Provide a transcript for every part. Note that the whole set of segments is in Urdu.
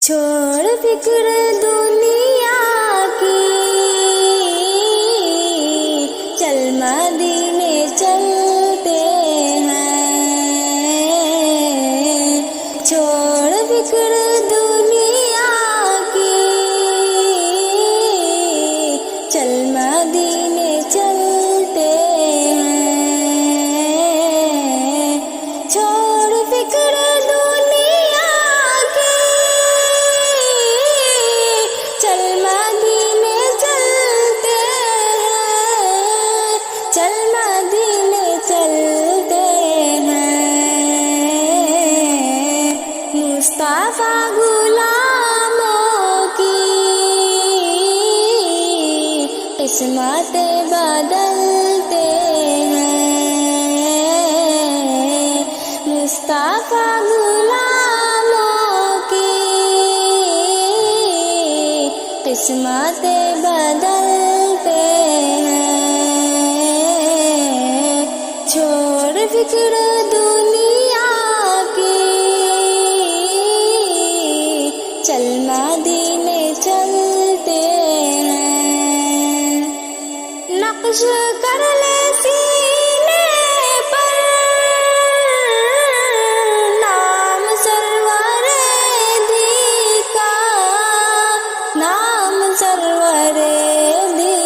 چھوڑ فکر دنیا کی، چل مدینے چلتے ہیں۔ چھوڑ فکر دنیا کی، چل مدینے چلتے ہیں۔ چھوڑ فکر دنیا کی، چل مدینے چلتے ہیں۔ چل مدینے چلتے ہیں۔ مصطفیٰ غلاموں کی قسمت بدلتے ہیں۔ مصطفیٰ غلاموں کی قسمت بدلتے ہیں۔ چھوڑ فکر دنیا کی، چل مدینے چلتے ہیں۔ نقش کر لے سینے پر نام سرور دی کا، نام سرور دی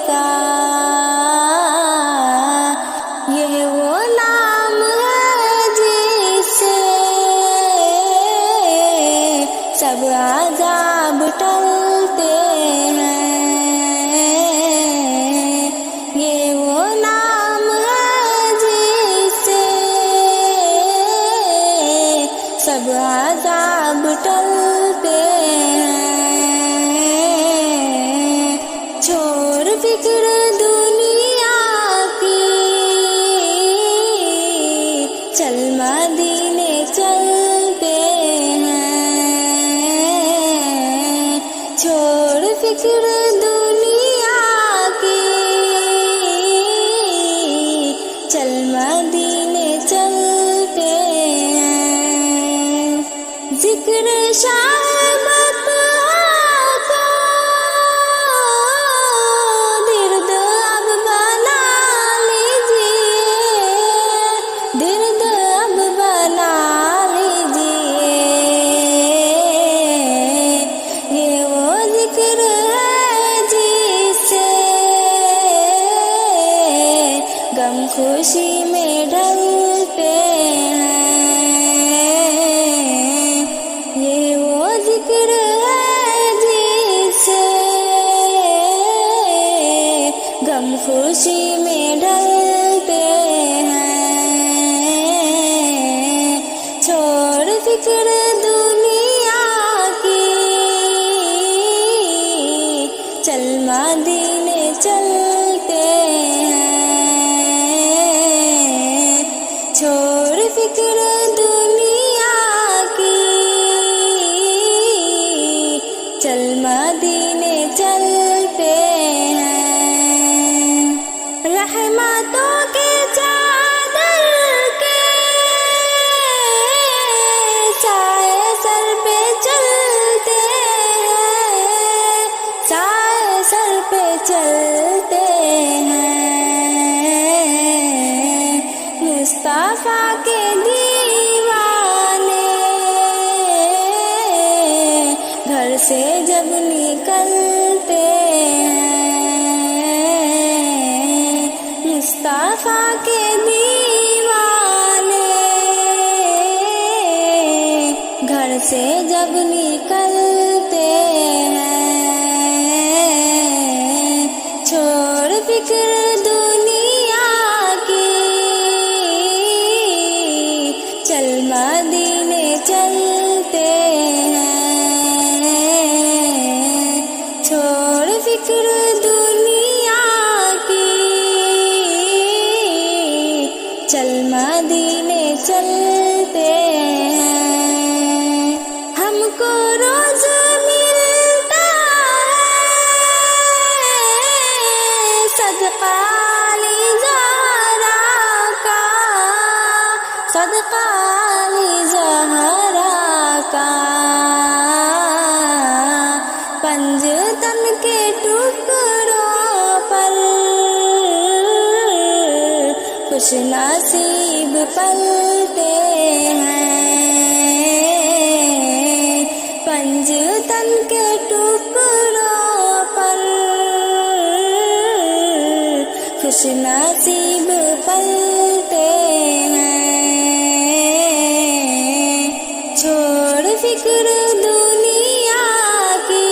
کا۔ یہ وہ نام ہے جس سے سب عذاب ٹلتے ہیں۔ یہ وہ نام ہے جس سے سب عذاب ٹلتے ہیں۔ چھوڑ فکر دنیا کی، چل مدینے چلتے ہیں۔ چھوڑ فکر دنیا کی، چل مدینے چلتے ہیں۔ ذکر شہبت کو درد اب بنا لیجیے، درد اب بنا لیجیے۔ یہ وہ ذکر ہے جس سے غم خوشی میں ڈھلتے ہیں۔ یہ وہ ذکر ہے جس سے غم خوشی میں ڈھلتے ہیں۔ چھوڑ فکر دنیا کی، چل مدینے چلتے ہیں۔ چھوڑ فکر دنیا کی، چل مدینے چلتے ہیں۔ رحمتوں کے چادر کے سائے سر پہ چلتے ہیں، سائے سر پہ چلتے ہیں۔ مصطفیٰ کے دیوانے گھر سے جب نکلتے ہیں۔ مصطفیٰ کے دیوانے گھر سے جب نکلتے ہیں۔ چھوڑ فکر دنیا کی، چل مدینے چلتے ہیں۔ چھوڑ فکر دنیا کی، چل مدینے چلتے ہیں۔ ہم کو روز ملتا ہے صدقہ علی زہرا کا، صدقہ علی زہرا کا۔ پلتے ہیں، پنجتن کے ٹکڑوں پر خوش نصیب پلتے ہیں، چھوڑ فکر دنیا کی،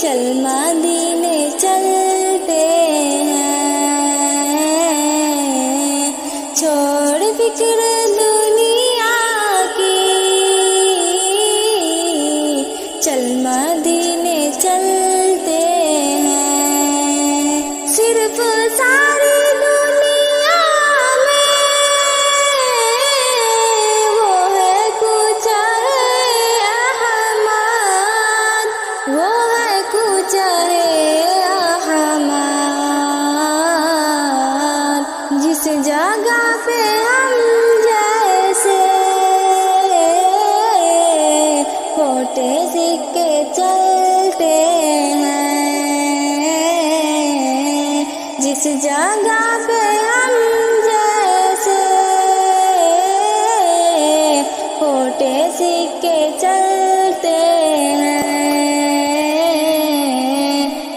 چل مدینے چلتے ہیں، چھوڑ فکر دنیا کی، چل مدینے چلتے ہیں، صرف ساری دنیا میں وہ ہے کوچہ احمد، وہ ہے کوچہ احمد، جس جگہ پہ ہم جیسے کھوٹے سکے چلتے ہیں، جس جگہ پہ ہم جیسے کھوٹے سکے چلتے ہیں،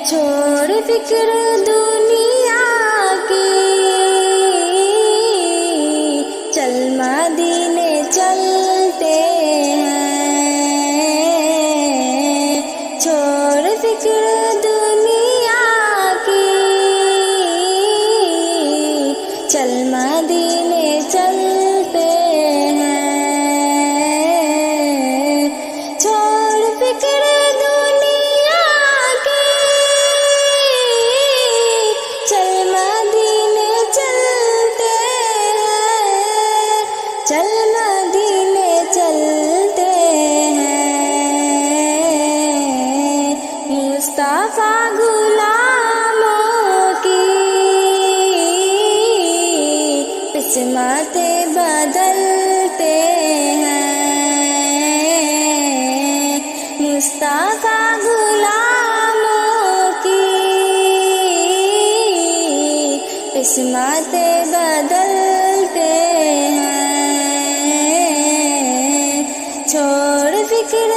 چھوڑ فکر دنیا کی، چل مدینے چلتے ہیں، چھوڑ فکر دنیا کی، چل مدینے چلتے ہیں، چھوڑ فکر دنیا کی، چل مدینے چلتے ہیں، چل مدینے چلتے ہیں، مصطفیٰ غلاموں کی قسمت بدلتے ہیں، مصطفیٰ غلاموں کی قسمت بدلتے ہیں، چھوڑ فکر